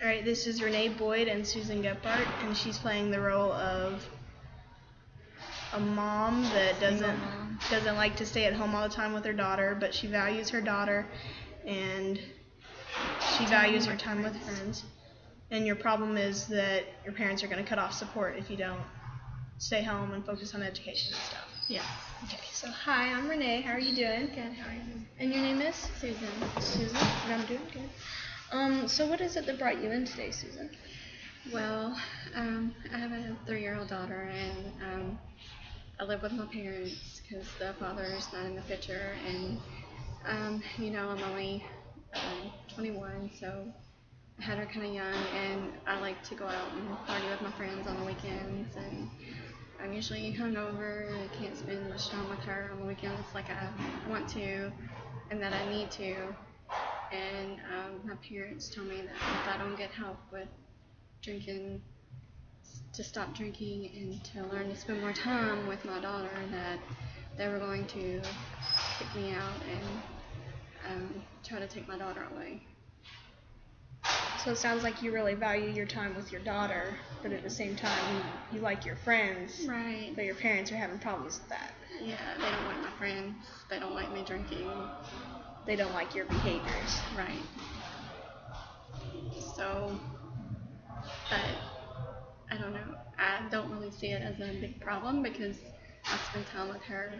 Alright, this is Renee Boyd and Susan Gephardt, and she's playing the role of a mom that doesn't like to stay at home all the time with her daughter, but she values her daughter and she values her time with friends. And your problem is that your parents are going to cut off support if you don't stay home and focus on education and stuff. Yes. Okay, so hi, I'm Renee. How are you doing? Good. How are you? And your name is? Susan. Susan. And I'm doing good. So what is it that brought you in today, Susan? Well, I have a 3-year-old daughter, and I live with my parents because the father is not in the picture, and I'm only 21, so I had her kind of young, and I like to go out and party with my friends on the weekends, and I'm usually hungover and I can't spend much time with her on the weekends like I want to and that I need to. And my parents told me that if I don't get help with drinking, to stop drinking and to learn to spend more time with my daughter, that they were going to kick me out and try to take my daughter away. So it sounds like you really value your time with your daughter, but at the same time you like your friends. Right. But your parents are having problems with that. Yeah, they don't like my friends. They don't like me drinking. They don't like your behaviors. Right. So, but I don't know. I don't really see it as a big problem because I spend time with her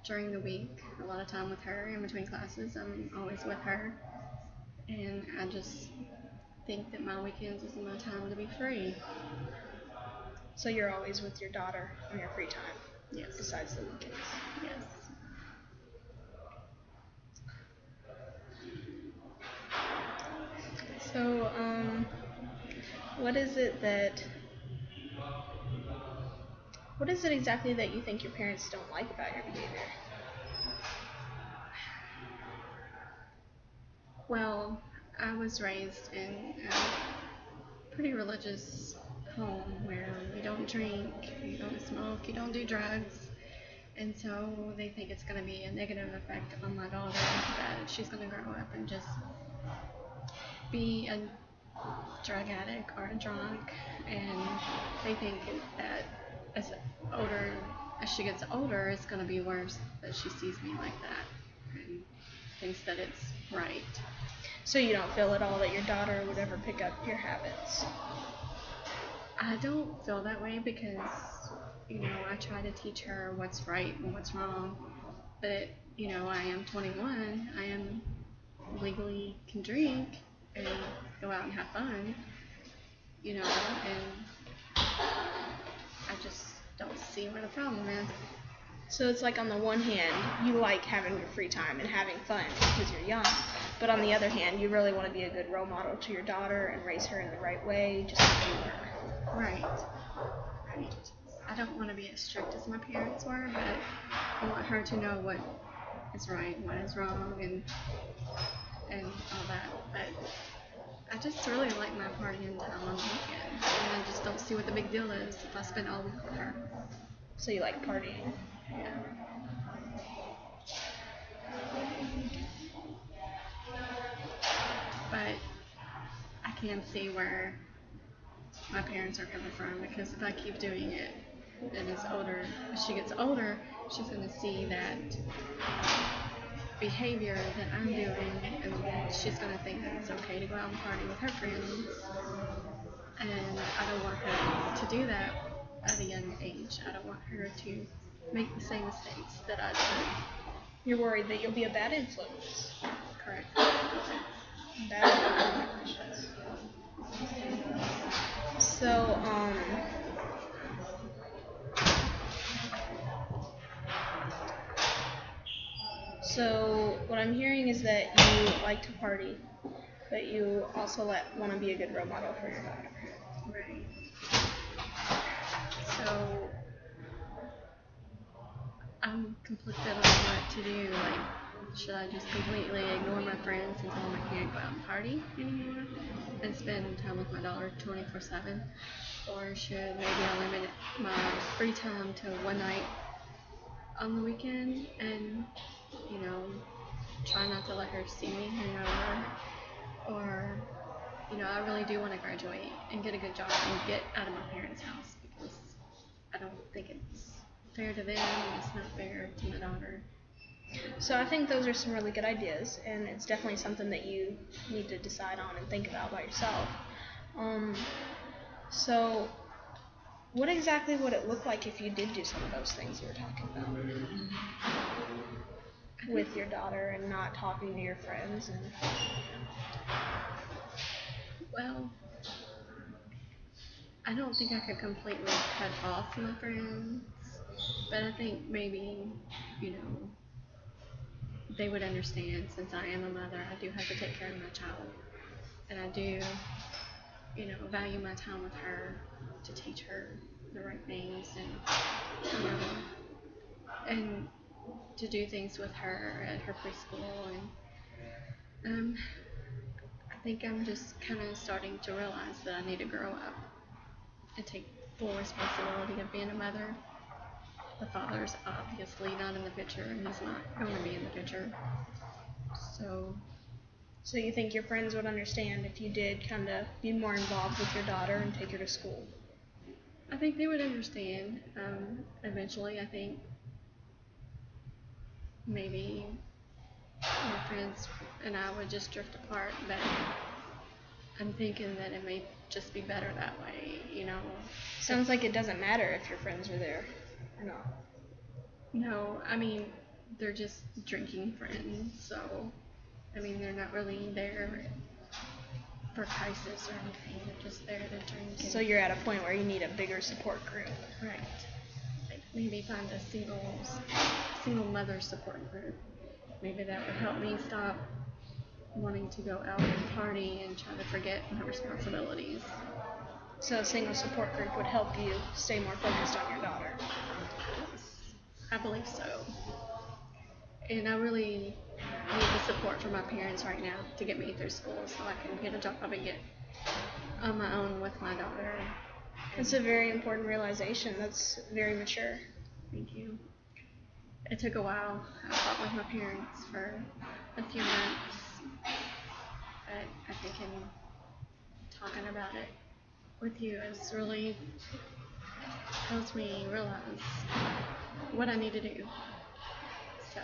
during the week. A lot of time with her in between classes. I'm always with her. And I just think that my weekends is my time to be free. So you're always with your daughter on your free time? Yes. Besides the weekends? Yes. So, what is it exactly that you think your parents don't like about your behavior? Well, I was raised in a pretty religious home where you don't drink, you don't smoke, you don't do drugs. And so they think it's going to be a negative effect on my daughter, that she's going to grow up and just be a drug addict or a drunk. And they think that as she gets older, it's going to be worse that she sees me like that and thinks that it's right. So you don't feel at all that your daughter would ever pick up your habits? I don't feel that way because, I try to teach her what's right and what's wrong. But, I am 21. I am legally can drink and go out and have fun, and I just don't see where the problem is. So it's like on the one hand, you like having your free time and having fun because you're young. But on the other hand, you really want to be a good role model to your daughter and raise her in the right way, just like you were. Right. I don't want to be as strict as my parents were, but I want her to know what is right and what is wrong and all that. But I just really like my partying time on the weekend, and I just don't see what the big deal is if I spend all week with her. So you like partying? Yeah. But I can see where my parents are coming from, because if I keep doing it and as she gets older, she's going to see that behavior that I'm doing, and she's going to think that it's okay to go out and party with her friends. And I don't want her to do that at a young age. I don't want her to make the same mistakes that I did. You're worried that you'll be a bad influence. Correct. Bad influence. So what I'm hearing is that you like to party, but you also want to be a good role model for your daughter. Right. So I'm conflicted on what to do. Like, should I just completely ignore my friends and tell them I can't go out and party anymore and spend time with my daughter 24/7? Or should maybe I limit my free time to one night on the weekend and, try not to let her see me hang over? Or, I really do want to graduate and get a good job and get out of my parents' house, because I don't think it's fair to them, and it's not fair to my daughter. So I think those are some really good ideas, and it's definitely something that you need to decide on and think about by yourself. So what exactly would it look like if you did do some of those things you were talking about with your daughter and not talking to your friends? And Well, I don't think I could completely cut off my friends, but I think maybe, they would understand, since I am a mother. I do have to take care of my child, and I do, value my time with her to teach her the right things, and to do things with her at her preschool, and I think I'm just kind of starting to realize that I need to grow up and take full responsibility of being a mother. The father's obviously not in the picture, and he's not going to be in the picture. So you think your friends would understand if you did kind of be more involved with your daughter and take her to school? I think they would understand. Eventually, I think maybe my friends and I would just drift apart, but I'm thinking that it may just be better that way, Sounds like it doesn't matter if your friends are there or not. No, I mean, they're just drinking friends, so, they're not really there for crisis or anything. They're just there to drink. So you're at a point where you need a bigger support group. Right. Like maybe find a single mother support group. Maybe that would help me stop wanting to go out and party and try to forget my responsibilities. So a single support group would help you stay more focused on your daughter. Yes, I believe so. And I really need the support from my parents right now to get me through school, so I can get a job and get on my own with my daughter. That's a very important realization. That's very mature. Thank you. It took a while. I fought with my parents for a few months, but I think in talking about it with you has really helped me realize what I need to do. So,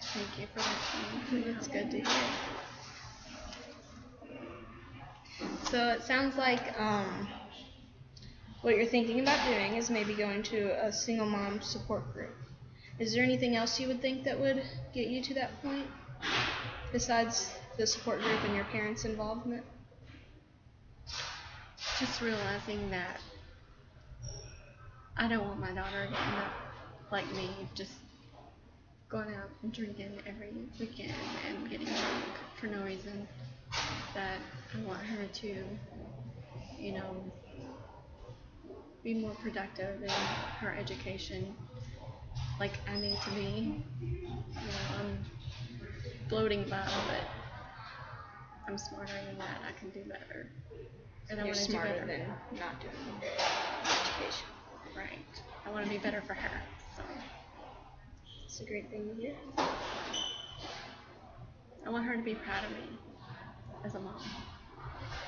thank you for listening. It's good to hear. So it sounds like what you're thinking about doing is maybe going to a single mom support group. Is there anything else you would think that would get you to that point besides the support group and your parents' involvement? Just realizing that I don't want my daughter to end up like me, just going out and drinking every weekend and getting drunk for no reason. That I want her to, be more productive in her education, like I need to be. I'm floating by, but I'm smarter than that. I can do better. And I You're want to do smarter better. than not doing education. Right. I want to be better for her. So it's a great thing to hear. I want her to be proud of me as a mom,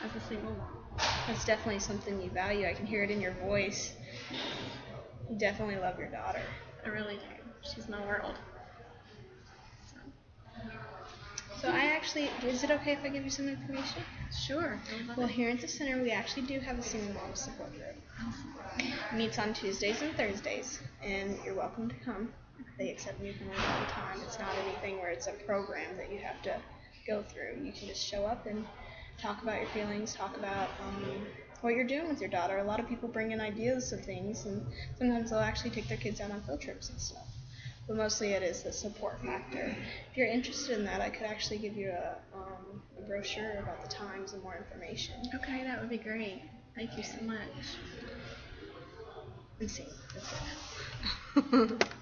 as a single mom. That's definitely something you value. I can hear it in your voice. You definitely love your daughter. I really do. She's my world. So I actually, is it okay if I give you some information? Sure. Well, here at the center, we actually do have a single mom support group. It meets on Tuesdays and Thursdays, and you're welcome to come. They accept newcomers all the time. It's not anything where it's a program that you have to go through. You can just show up and talk about your feelings, talk about what you're doing with your daughter. A lot of people bring in ideas of things, and sometimes they'll actually take their kids out on field trips and stuff. But mostly it is the support factor. If you're interested in that, I could actually give you a brochure about the times and more information. Okay, that would be great. Thank you so much. Let's see. That's it.